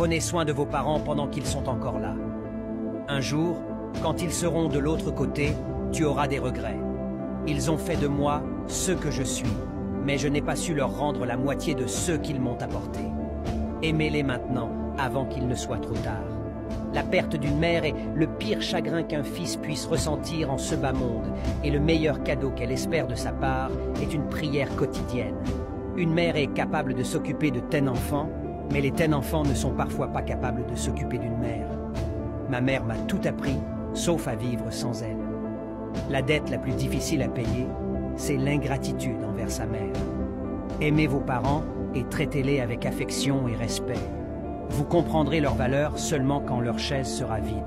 Prenez soin de vos parents pendant qu'ils sont encore là. Un jour, quand ils seront de l'autre côté, tu auras des regrets. Ils ont fait de moi ce que je suis, mais je n'ai pas su leur rendre la moitié de ce qu'ils m'ont apporté. Aimez-les maintenant, avant qu'il ne soit trop tard. La perte d'une mère est le pire chagrin qu'un fils puisse ressentir en ce bas monde, et le meilleur cadeau qu'elle espère de sa part est une prière quotidienne. Une mère est capable de s'occuper de 10 enfants, mais les 10 enfants ne sont parfois pas capables de s'occuper d'une mère. Ma mère m'a tout appris, sauf à vivre sans elle. La dette la plus difficile à payer, c'est l'ingratitude envers sa mère. Aimez vos parents et traitez-les avec affection et respect. Vous comprendrez leur valeur seulement quand leur chaise sera vide.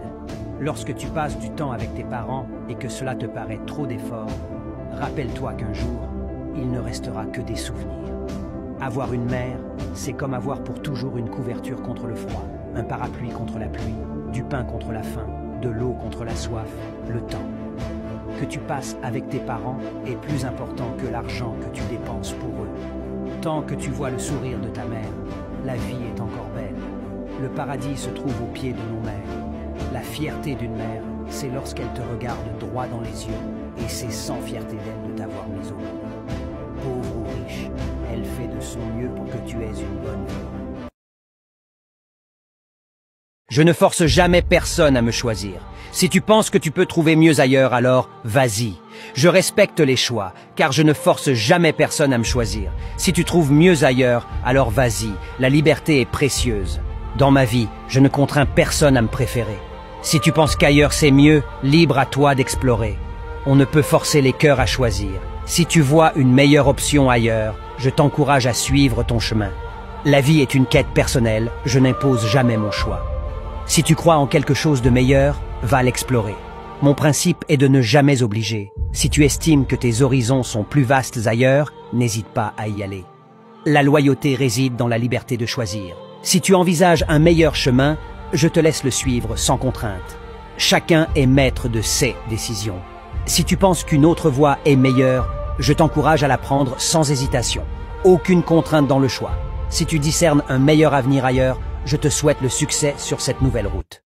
Lorsque tu passes du temps avec tes parents et que cela te paraît trop d'efforts, rappelle-toi qu'un jour, il ne restera que des souvenirs. Avoir une mère, c'est comme avoir pour toujours une couverture contre le froid, un parapluie contre la pluie, du pain contre la faim, de l'eau contre la soif, le temps. Que tu passes avec tes parents est plus important que l'argent que tu dépenses pour eux. Tant que tu vois le sourire de ta mère, la vie est encore belle. Le paradis se trouve au pied de nos mères. La fierté d'une mère, c'est lorsqu'elle te regarde droit dans les yeux, et c'est sans fierté d'elle de t'avoir mis au monde. Pauvre ou riche, elle fait de son mieux pour que tu aies une bonne vie. Je ne force jamais personne à me choisir. Si tu penses que tu peux trouver mieux ailleurs, alors vas-y. Je respecte les choix, car je ne force jamais personne à me choisir. Si tu trouves mieux ailleurs, alors vas-y. La liberté est précieuse. Dans ma vie, je ne contrains personne à me préférer. Si tu penses qu'ailleurs c'est mieux, libre à toi d'explorer. On ne peut forcer les cœurs à choisir. Si tu vois une meilleure option ailleurs, je t'encourage à suivre ton chemin. La vie est une quête personnelle, je n'impose jamais mon choix. Si tu crois en quelque chose de meilleur, va l'explorer. Mon principe est de ne jamais obliger. Si tu estimes que tes horizons sont plus vastes ailleurs, n'hésite pas à y aller. La loyauté réside dans la liberté de choisir. Si tu envisages un meilleur chemin, je te laisse le suivre sans contrainte. Chacun est maître de ses décisions. Si tu penses qu'une autre voie est meilleure, je t'encourage à la prendre sans hésitation. Aucune contrainte dans le choix. Si tu discernes un meilleur avenir ailleurs, je te souhaite le succès sur cette nouvelle route.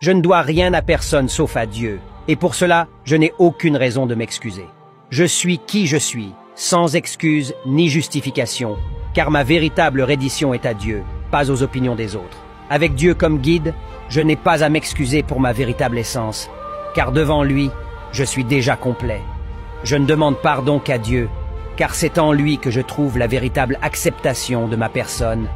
Je ne dois rien à personne sauf à Dieu, et pour cela, je n'ai aucune raison de m'excuser. Je suis qui je suis, sans excuse ni justification, car ma véritable reddition est à Dieu, pas aux opinions des autres. Avec Dieu comme guide, je n'ai pas à m'excuser pour ma véritable essence, car devant lui, je suis déjà complet. Je ne demande pardon qu'à Dieu, car c'est en lui que je trouve la véritable acceptation de ma personne.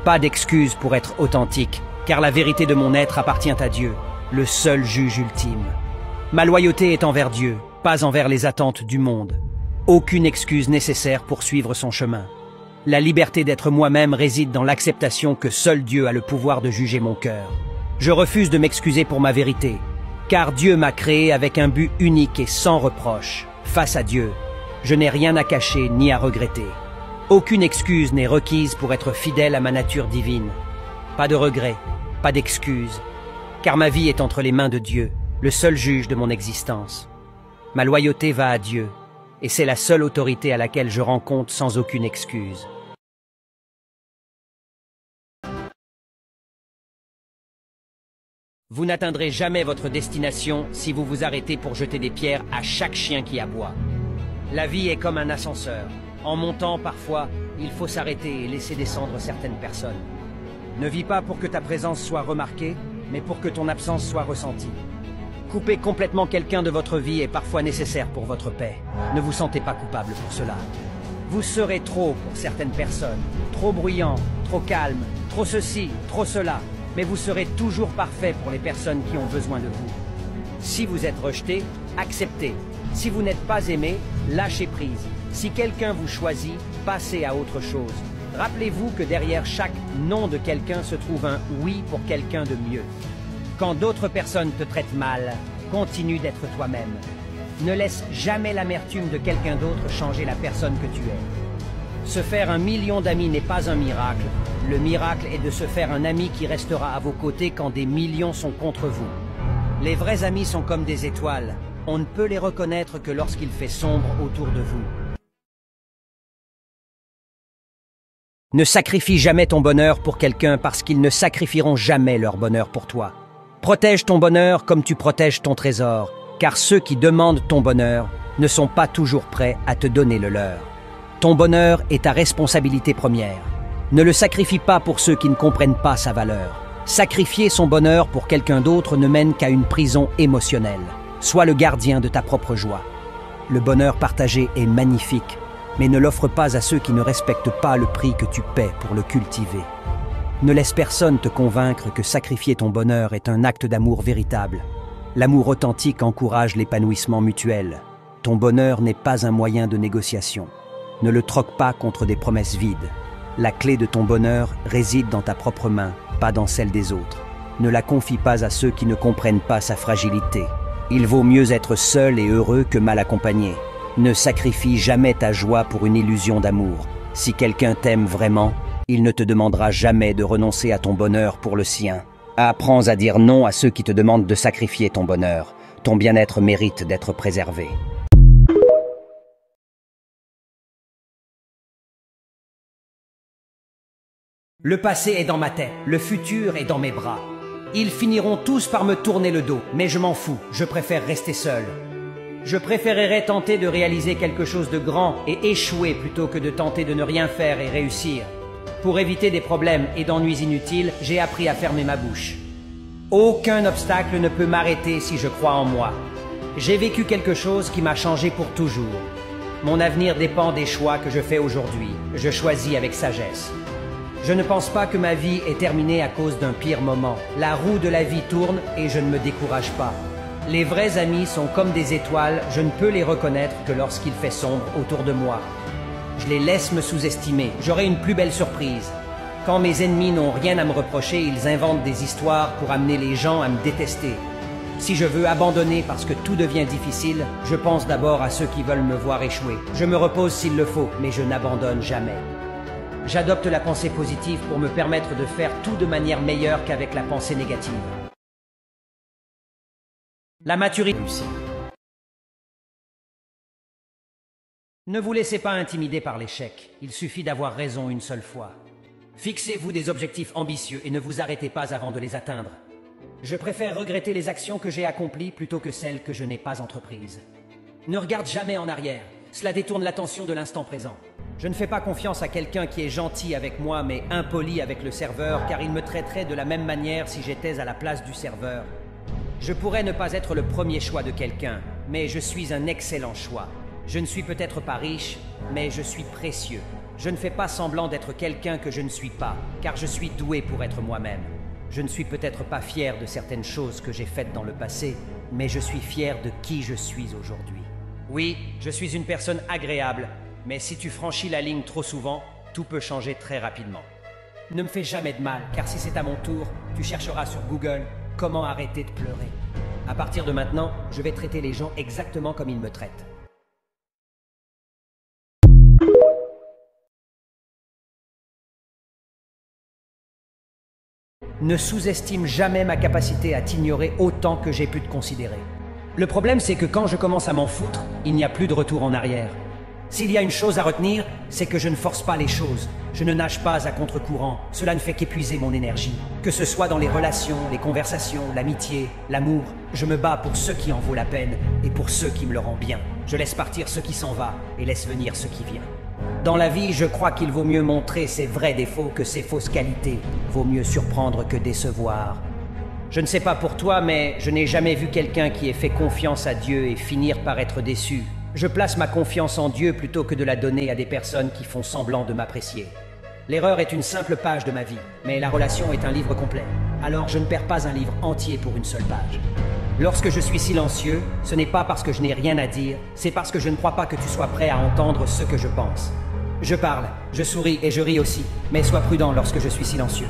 Pas d'excuse pour être authentique, car la vérité de mon être appartient à Dieu, le seul juge ultime. Ma loyauté est envers Dieu, pas envers les attentes du monde. Aucune excuse nécessaire pour suivre son chemin. La liberté d'être moi-même réside dans l'acceptation que seul Dieu a le pouvoir de juger mon cœur. Je refuse de m'excuser pour ma vérité, car Dieu m'a créé avec un but unique et sans reproche. Face à Dieu, je n'ai rien à cacher ni à regretter. Aucune excuse n'est requise pour être fidèle à ma nature divine. Pas de regrets, pas d'excuses, car ma vie est entre les mains de Dieu, le seul juge de mon existence. Ma loyauté va à Dieu, et c'est la seule autorité à laquelle je rends compte sans aucune excuse. Vous n'atteindrez jamais votre destination si vous vous arrêtez pour jeter des pierres à chaque chien qui aboie. La vie est comme un ascenseur. En montant, parfois, il faut s'arrêter et laisser descendre certaines personnes. Ne vis pas pour que ta présence soit remarquée, mais pour que ton absence soit ressentie. Couper complètement quelqu'un de votre vie est parfois nécessaire pour votre paix. Ne vous sentez pas coupable pour cela. Vous serez trop pour certaines personnes, trop bruyant, trop calme, trop ceci, trop cela, mais vous serez toujours parfait pour les personnes qui ont besoin de vous. Si vous êtes rejeté, acceptez. Si vous n'êtes pas aimé, lâchez prise. Si quelqu'un vous choisit, passez à autre chose. Rappelez-vous que derrière chaque non de quelqu'un se trouve un oui pour quelqu'un de mieux. Quand d'autres personnes te traitent mal, continue d'être toi-même. Ne laisse jamais l'amertume de quelqu'un d'autre changer la personne que tu es. Se faire 1 million d'amis n'est pas un miracle. Le miracle est de se faire un ami qui restera à vos côtés quand des millions sont contre vous. Les vrais amis sont comme des étoiles. On ne peut les reconnaître que lorsqu'il fait sombre autour de vous. Ne sacrifie jamais ton bonheur pour quelqu'un parce qu'ils ne sacrifieront jamais leur bonheur pour toi. Protège ton bonheur comme tu protèges ton trésor, car ceux qui demandent ton bonheur ne sont pas toujours prêts à te donner le leur. Ton bonheur est ta responsabilité première. Ne le sacrifie pas pour ceux qui ne comprennent pas sa valeur. Sacrifier son bonheur pour quelqu'un d'autre ne mène qu'à une prison émotionnelle. Sois le gardien de ta propre joie. Le bonheur partagé est magnifique, mais ne l'offre pas à ceux qui ne respectent pas le prix que tu paies pour le cultiver. Ne laisse personne te convaincre que sacrifier ton bonheur est un acte d'amour véritable. L'amour authentique encourage l'épanouissement mutuel. Ton bonheur n'est pas un moyen de négociation. Ne le troque pas contre des promesses vides. La clé de ton bonheur réside dans ta propre main, pas dans celle des autres. Ne la confie pas à ceux qui ne comprennent pas sa fragilité. Il vaut mieux être seul et heureux que mal accompagné. Ne sacrifie jamais ta joie pour une illusion d'amour. Si quelqu'un t'aime vraiment, il ne te demandera jamais de renoncer à ton bonheur pour le sien. Apprends à dire non à ceux qui te demandent de sacrifier ton bonheur. Ton bien-être mérite d'être préservé. Le passé est dans ma tête, le futur est dans mes bras. Ils finiront tous par me tourner le dos, mais je m'en fous, je préfère rester seul. Je préférerais tenter de réaliser quelque chose de grand et échouer plutôt que de tenter de ne rien faire et réussir. Pour éviter des problèmes et d'ennuis inutiles, j'ai appris à fermer ma bouche. Aucun obstacle ne peut m'arrêter si je crois en moi. J'ai vécu quelque chose qui m'a changé pour toujours. Mon avenir dépend des choix que je fais aujourd'hui. Je choisis avec sagesse. Je ne pense pas que ma vie est terminée à cause d'un pire moment. La roue de la vie tourne et je ne me décourage pas. Les vrais amis sont comme des étoiles, je ne peux les reconnaître que lorsqu'il fait sombre autour de moi. Je les laisse me sous-estimer, j'aurai une plus belle surprise. Quand mes ennemis n'ont rien à me reprocher, ils inventent des histoires pour amener les gens à me détester. Si je veux abandonner parce que tout devient difficile, je pense d'abord à ceux qui veulent me voir échouer. Je me repose s'il le faut, mais je n'abandonne jamais. J'adopte la pensée positive pour me permettre de faire tout de manière meilleure qu'avec la pensée négative. La maturité. Ne vous laissez pas intimider par l'échec. Il suffit d'avoir raison une seule fois. Fixez-vous des objectifs ambitieux et ne vous arrêtez pas avant de les atteindre. Je préfère regretter les actions que j'ai accomplies plutôt que celles que je n'ai pas entreprises. Ne regarde jamais en arrière. Cela détourne l'attention de l'instant présent. Je ne fais pas confiance à quelqu'un qui est gentil avec moi mais impoli avec le serveur car il me traiterait de la même manière si j'étais à la place du serveur. Je pourrais ne pas être le premier choix de quelqu'un, mais je suis un excellent choix. Je ne suis peut-être pas riche, mais je suis précieux. Je ne fais pas semblant d'être quelqu'un que je ne suis pas, car je suis doué pour être moi-même. Je ne suis peut-être pas fier de certaines choses que j'ai faites dans le passé, mais je suis fier de qui je suis aujourd'hui. Oui, je suis une personne agréable, mais si tu franchis la ligne trop souvent, tout peut changer très rapidement. Ne me fais jamais de mal, car si c'est à mon tour, tu chercheras sur Google comment arrêter de pleurer. À partir de maintenant, je vais traiter les gens exactement comme ils me traitent. Ne sous-estime jamais ma capacité à t'ignorer autant que j'ai pu te considérer. Le problème, c'est que quand je commence à m'en foutre, il n'y a plus de retour en arrière. S'il y a une chose à retenir, c'est que je ne force pas les choses. Je ne nage pas à contre-courant. Cela ne fait qu'épuiser mon énergie. Que ce soit dans les relations, les conversations, l'amitié, l'amour, je me bats pour ce qui en vaut la peine et pour ce qui me le rend bien. Je laisse partir ce qui s'en va et laisse venir ce qui vient. Dans la vie, je crois qu'il vaut mieux montrer ses vrais défauts que ses fausses qualités. Vaut mieux surprendre que décevoir. Je ne sais pas pour toi, mais je n'ai jamais vu quelqu'un qui ait fait confiance à Dieu et finir par être déçu. Je place ma confiance en Dieu plutôt que de la donner à des personnes qui font semblant de m'apprécier. L'erreur est une simple page de ma vie, mais la relation est un livre complet. Alors je ne perds pas un livre entier pour une seule page. Lorsque je suis silencieux, ce n'est pas parce que je n'ai rien à dire, c'est parce que je ne crois pas que tu sois prêt à entendre ce que je pense. Je parle, je souris et je ris aussi, mais sois prudent lorsque je suis silencieux.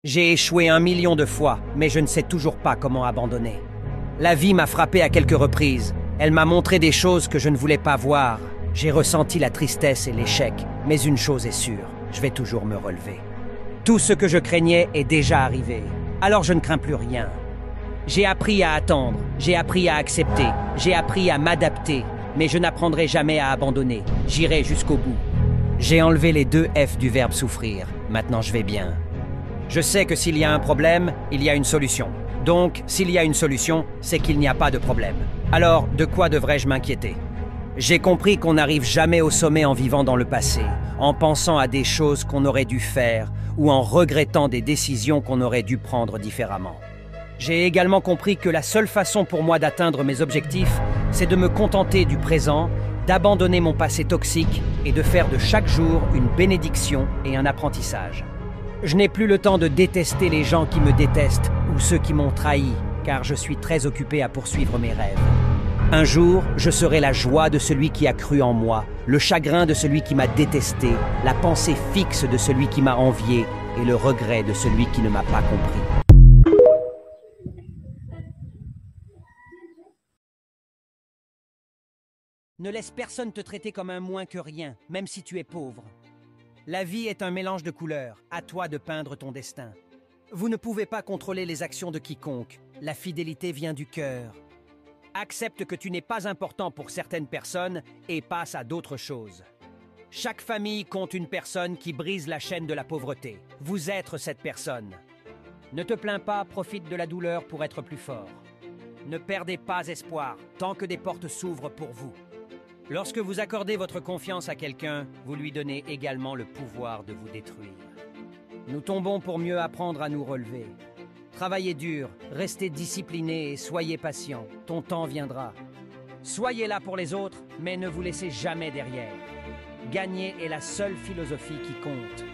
J'ai échoué 1 million de fois, mais je ne sais toujours pas comment abandonner. La vie m'a frappé à quelques reprises. Elle m'a montré des choses que je ne voulais pas voir. J'ai ressenti la tristesse et l'échec, mais une chose est sûre, je vais toujours me relever. Tout ce que je craignais est déjà arrivé, alors je ne crains plus rien. J'ai appris à attendre, j'ai appris à accepter, j'ai appris à m'adapter, mais je n'apprendrai jamais à abandonner, j'irai jusqu'au bout. J'ai enlevé les 2 F du verbe souffrir, maintenant je vais bien. Je sais que s'il y a un problème, il y a une solution. Donc, s'il y a une solution, c'est qu'il n'y a pas de problème. Alors, de quoi devrais-je m'inquiéter? J'ai compris qu'on n'arrive jamais au sommet en vivant dans le passé, en pensant à des choses qu'on aurait dû faire ou en regrettant des décisions qu'on aurait dû prendre différemment. J'ai également compris que la seule façon pour moi d'atteindre mes objectifs, c'est de me contenter du présent, d'abandonner mon passé toxique et de faire de chaque jour une bénédiction et un apprentissage. Je n'ai plus le temps de détester les gens qui me détestent ou ceux qui m'ont trahi, car je suis très occupé à poursuivre mes rêves. Un jour, je serai la joie de celui qui a cru en moi, le chagrin de celui qui m'a détesté, la pensée fixe de celui qui m'a envié et le regret de celui qui ne m'a pas compris. Ne laisse personne te traiter comme un moins que rien, même si tu es pauvre. La vie est un mélange de couleurs, à toi de peindre ton destin. Vous ne pouvez pas contrôler les actions de quiconque, la fidélité vient du cœur. Accepte que tu n'es pas important pour certaines personnes et passe à d'autres choses. Chaque famille compte une personne qui brise la chaîne de la pauvreté. Vous êtes cette personne. Ne te plains pas, profite de la douleur pour être plus fort. Ne perdez pas espoir, tant que des portes s'ouvrent pour vous. Lorsque vous accordez votre confiance à quelqu'un, vous lui donnez également le pouvoir de vous détruire. Nous tombons pour mieux apprendre à nous relever. Travaillez dur, restez disciplinés et soyez patients. Ton temps viendra. Soyez là pour les autres, mais ne vous laissez jamais derrière. Gagner est la seule philosophie qui compte.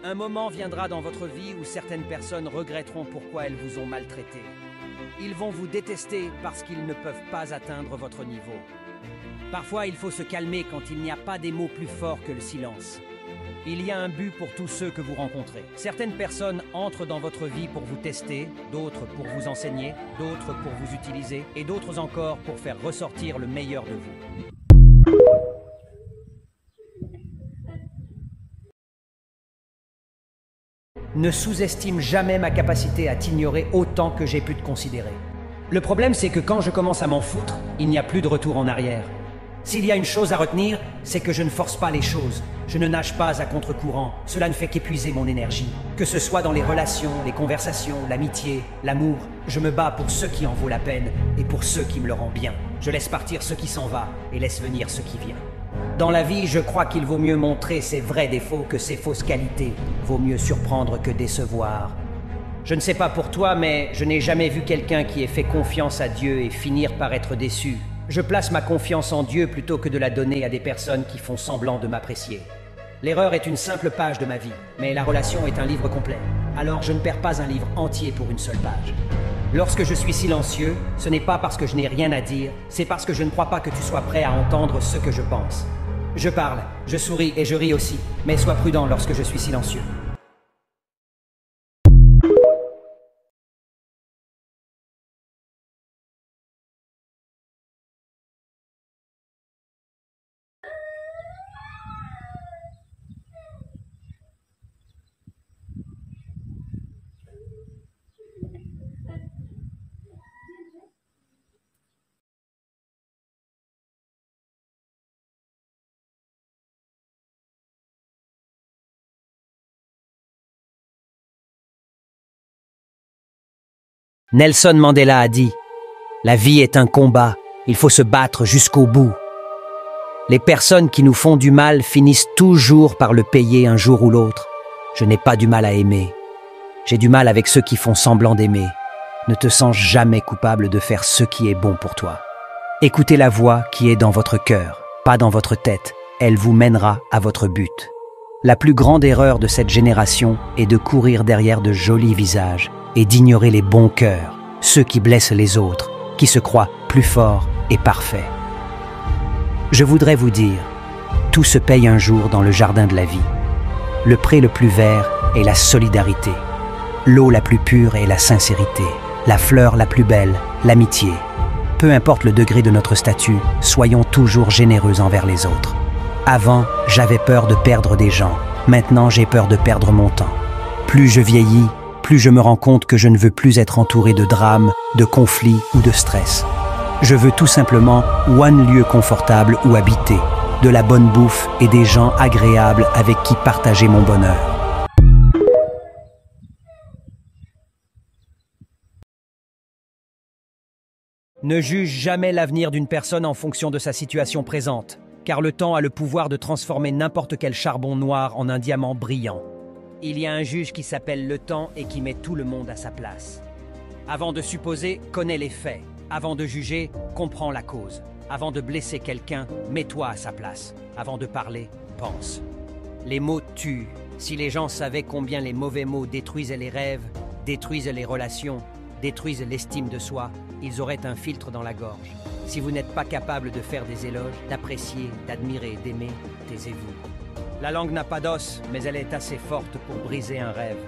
Un moment viendra dans votre vie où certaines personnes regretteront pourquoi elles vous ont maltraité. Ils vont vous détester parce qu'ils ne peuvent pas atteindre votre niveau. Parfois, il faut se calmer quand il n'y a pas des mots plus forts que le silence. Il y a un but pour tous ceux que vous rencontrez. Certaines personnes entrent dans votre vie pour vous tester, d'autres pour vous enseigner, d'autres pour vous utiliser, et d'autres encore pour faire ressortir le meilleur de vous. Ne sous-estime jamais ma capacité à t'ignorer autant que j'ai pu te considérer. Le problème, c'est que quand je commence à m'en foutre, il n'y a plus de retour en arrière. S'il y a une chose à retenir, c'est que je ne force pas les choses. Je ne nage pas à contre-courant. Cela ne fait qu'épuiser mon énergie. Que ce soit dans les relations, les conversations, l'amitié, l'amour, je me bats pour ce qui en vaut la peine et pour ce qui me le rend bien. Je laisse partir ce qui s'en va et laisse venir ce qui vient. Dans la vie, je crois qu'il vaut mieux montrer ses vrais défauts que ses fausses qualités. Vaut mieux surprendre que décevoir. Je ne sais pas pour toi, mais je n'ai jamais vu quelqu'un qui ait fait confiance à Dieu et finir par être déçu. Je place ma confiance en Dieu plutôt que de la donner à des personnes qui font semblant de m'apprécier. L'erreur est une simple page de ma vie, mais la relation est un livre complet. Alors je ne perds pas un livre entier pour une seule page. Lorsque je suis silencieux, ce n'est pas parce que je n'ai rien à dire, c'est parce que je ne crois pas que tu sois prêt à entendre ce que je pense. Je parle, je souris et je ris aussi, mais sois prudent lorsque je suis silencieux. Nelson Mandela a dit « La vie est un combat, il faut se battre jusqu'au bout. » Les personnes qui nous font du mal finissent toujours par le payer un jour ou l'autre. Je n'ai pas du mal à aimer. J'ai du mal avec ceux qui font semblant d'aimer. Ne te sens jamais coupable de faire ce qui est bon pour toi. Écoutez la voix qui est dans votre cœur, pas dans votre tête. Elle vous mènera à votre but. La plus grande erreur de cette génération est de courir derrière de jolis visages et d'ignorer les bons cœurs, ceux qui blessent les autres, qui se croient plus forts et parfaits. Je voudrais vous dire, tout se paye un jour dans le jardin de la vie. Le pré le plus vert est la solidarité. l'eau la plus pure est la sincérité, la fleur la plus belle, l'amitié. Peu importe le degré de notre statut, soyons toujours généreux envers les autres. Avant, j'avais peur de perdre des gens. Maintenant, j'ai peur de perdre mon temps. Plus je vieillis, plus je me rends compte que je ne veux plus être entouré de drames, de conflits ou de stress. Je veux tout simplement un lieu confortable où habiter, de la bonne bouffe et des gens agréables avec qui partager mon bonheur. Ne juge jamais l'avenir d'une personne en fonction de sa situation présente, car le temps a le pouvoir de transformer n'importe quel charbon noir en un diamant brillant. Il y a un juge qui s'appelle le temps et qui met tout le monde à sa place. Avant de supposer, connais les faits. Avant de juger, comprends la cause. Avant de blesser quelqu'un, mets-toi à sa place. Avant de parler, pense. Les mots tuent. Si les gens savaient combien les mauvais mots détruisent les rêves, détruisent les relations, détruisent l'estime de soi, ils auraient un filtre dans la gorge. Si vous n'êtes pas capable de faire des éloges, d'apprécier, d'admirer, d'aimer, taisez-vous. La langue n'a pas d'os, mais elle est assez forte pour briser un rêve.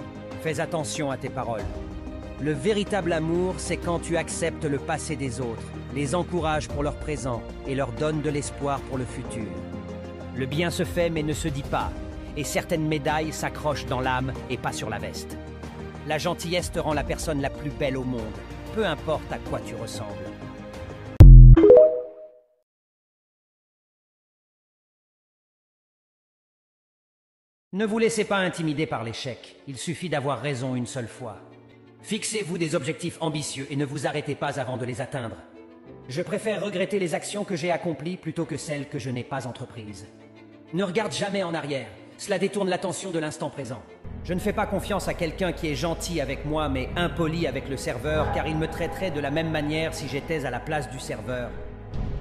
Fais attention à tes paroles. Le véritable amour, c'est quand tu acceptes le passé des autres, les encourages pour leur présent et leur donnes de l'espoir pour le futur. Le bien se fait mais ne se dit pas, et certaines médailles s'accrochent dans l'âme et pas sur la veste. La gentillesse te rend la personne la plus belle au monde, peu importe à quoi tu ressembles. Ne vous laissez pas intimider par l'échec, il suffit d'avoir raison une seule fois. Fixez-vous des objectifs ambitieux et ne vous arrêtez pas avant de les atteindre. Je préfère regretter les actions que j'ai accomplies plutôt que celles que je n'ai pas entreprises. Ne regarde jamais en arrière, cela détourne l'attention de l'instant présent. Je ne fais pas confiance à quelqu'un qui est gentil avec moi mais impoli avec le serveur car il me traiterait de la même manière si j'étais à la place du serveur.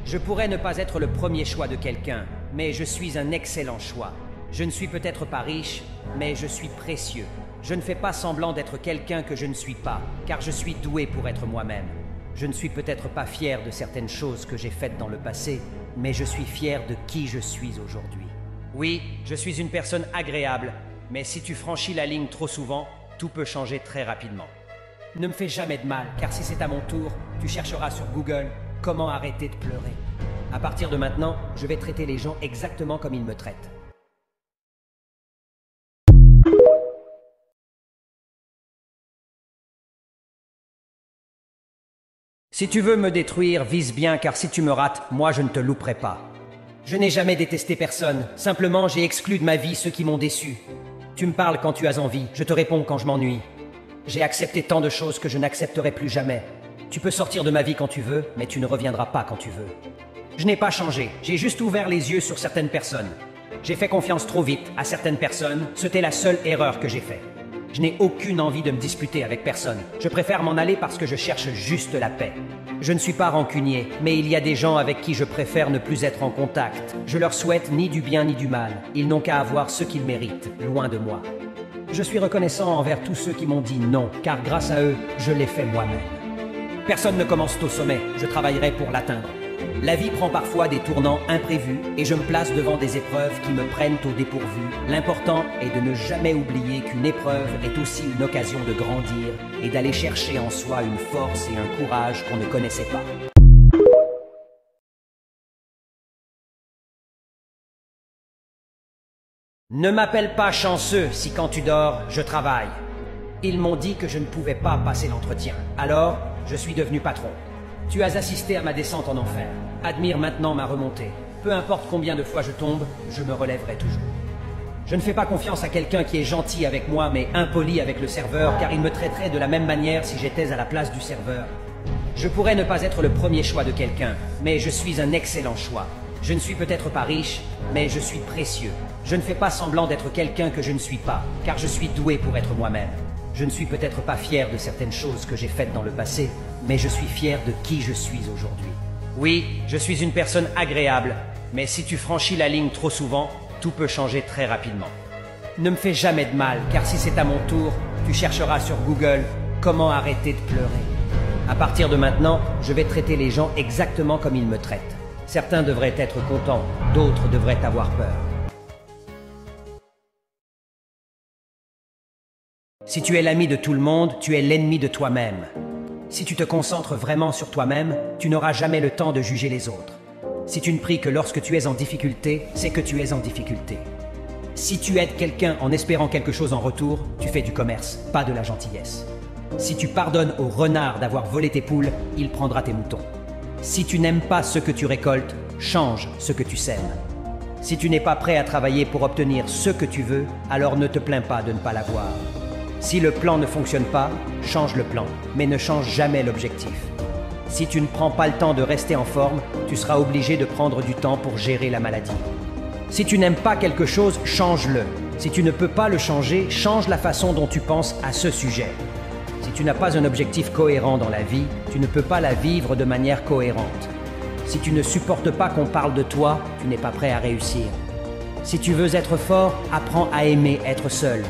Je pourrais ne pas être le premier choix de quelqu'un, mais je suis un excellent choix. Je ne suis peut-être pas riche, mais je suis précieux. Je ne fais pas semblant d'être quelqu'un que je ne suis pas, car je suis doué pour être moi-même. Je ne suis peut-être pas fier de certaines choses que j'ai faites dans le passé, mais je suis fier de qui je suis aujourd'hui. Oui, je suis une personne agréable, mais si tu franchis la ligne trop souvent, tout peut changer très rapidement. Ne me fais jamais de mal, car si c'est à mon tour, tu chercheras sur Google « Comment arrêter de pleurer ?» À partir de maintenant, je vais traiter les gens exactement comme ils me traitent. Si tu veux me détruire, vise bien, car si tu me rates, moi je ne te louperai pas. Je n'ai jamais détesté personne, simplement j'ai exclu de ma vie ceux qui m'ont déçu. Tu me parles quand tu as envie, je te réponds quand je m'ennuie. J'ai accepté tant de choses que je n'accepterai plus jamais. Tu peux sortir de ma vie quand tu veux, mais tu ne reviendras pas quand tu veux. Je n'ai pas changé, j'ai juste ouvert les yeux sur certaines personnes. J'ai fait confiance trop vite à certaines personnes, c'était la seule erreur que j'ai faite. Je n'ai aucune envie de me disputer avec personne. Je préfère m'en aller parce que je cherche juste la paix. Je ne suis pas rancunier, mais il y a des gens avec qui je préfère ne plus être en contact. Je leur souhaite ni du bien ni du mal. Ils n'ont qu'à avoir ce qu'ils méritent, loin de moi. Je suis reconnaissant envers tous ceux qui m'ont dit non, car grâce à eux, je l'ai fait moi-même. Personne ne commence au sommet, je travaillerai pour l'atteindre. La vie prend parfois des tournants imprévus et je me place devant des épreuves qui me prennent au dépourvu. L'important est de ne jamais oublier qu'une épreuve est aussi une occasion de grandir et d'aller chercher en soi une force et un courage qu'on ne connaissait pas. Ne m'appelle pas chanceux si quand tu dors, je travaille. Ils m'ont dit que je ne pouvais pas passer l'entretien. Alors, je suis devenu patron. Tu as assisté à ma descente en enfer. Admire maintenant ma remontée. Peu importe combien de fois je tombe, je me relèverai toujours. Je ne fais pas confiance à quelqu'un qui est gentil avec moi mais impoli avec le serveur car il me traiterait de la même manière si j'étais à la place du serveur. Je pourrais ne pas être le premier choix de quelqu'un, mais je suis un excellent choix. Je ne suis peut-être pas riche, mais je suis précieux. Je ne fais pas semblant d'être quelqu'un que je ne suis pas, car je suis doué pour être moi-même. Je ne suis peut-être pas fier de certaines choses que j'ai faites dans le passé, mais je suis fier de qui je suis aujourd'hui. Oui, je suis une personne agréable, mais si tu franchis la ligne trop souvent, tout peut changer très rapidement. Ne me fais jamais de mal, car si c'est à mon tour, tu chercheras sur Google « Comment arrêter de pleurer ?» À partir de maintenant, je vais traiter les gens exactement comme ils me traitent. Certains devraient être contents, d'autres devraient avoir peur. Si tu es l'ami de tout le monde, tu es l'ennemi de toi-même. Si tu te concentres vraiment sur toi-même, tu n'auras jamais le temps de juger les autres. Si tu ne pries que lorsque tu es en difficulté, c'est que tu es en difficulté. Si tu aides quelqu'un en espérant quelque chose en retour, tu fais du commerce, pas de la gentillesse. Si tu pardonnes au renard d'avoir volé tes poules, il prendra tes moutons. Si tu n'aimes pas ce que tu récoltes, change ce que tu sèmes. Si tu n'es pas prêt à travailler pour obtenir ce que tu veux, alors ne te plains pas de ne pas l'avoir. Si le plan ne fonctionne pas, change le plan, mais ne change jamais l'objectif. Si tu ne prends pas le temps de rester en forme, tu seras obligé de prendre du temps pour gérer la maladie. Si tu n'aimes pas quelque chose, change-le. Si tu ne peux pas le changer, change la façon dont tu penses à ce sujet. Si tu n'as pas un objectif cohérent dans la vie, tu ne peux pas la vivre de manière cohérente. Si tu ne supportes pas qu'on parle de toi, tu n'es pas prêt à réussir. Si tu veux être fort, apprends à aimer être seul.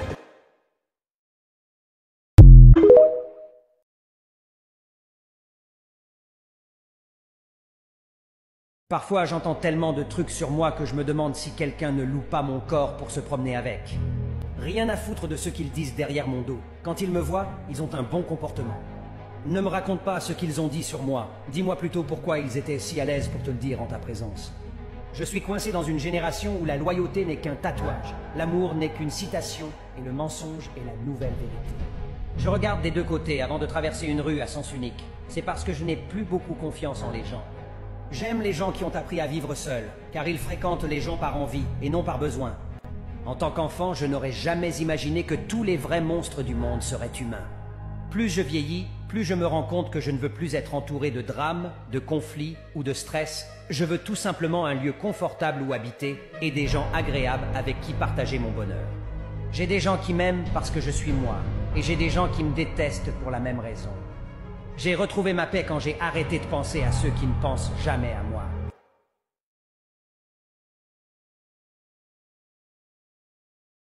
Parfois, j'entends tellement de trucs sur moi que je me demande si quelqu'un ne loue pas mon corps pour se promener avec. Rien à foutre de ce qu'ils disent derrière mon dos. Quand ils me voient, ils ont un bon comportement. Ne me raconte pas ce qu'ils ont dit sur moi. Dis-moi plutôt pourquoi ils étaient si à l'aise pour te le dire en ta présence. Je suis coincé dans une génération où la loyauté n'est qu'un tatouage, l'amour n'est qu'une citation et le mensonge est la nouvelle vérité. Je regarde des deux côtés avant de traverser une rue à sens unique. C'est parce que je n'ai plus beaucoup confiance en les gens. J'aime les gens qui ont appris à vivre seuls, car ils fréquentent les gens par envie et non par besoin. En tant qu'enfant, je n'aurais jamais imaginé que tous les vrais monstres du monde seraient humains. Plus je vieillis, plus je me rends compte que je ne veux plus être entouré de drames, de conflits ou de stress. Je veux tout simplement un lieu confortable où habiter et des gens agréables avec qui partager mon bonheur. J'ai des gens qui m'aiment parce que je suis moi, et j'ai des gens qui me détestent pour la même raison. J'ai retrouvé ma paix quand j'ai arrêté de penser à ceux qui ne pensent jamais à moi.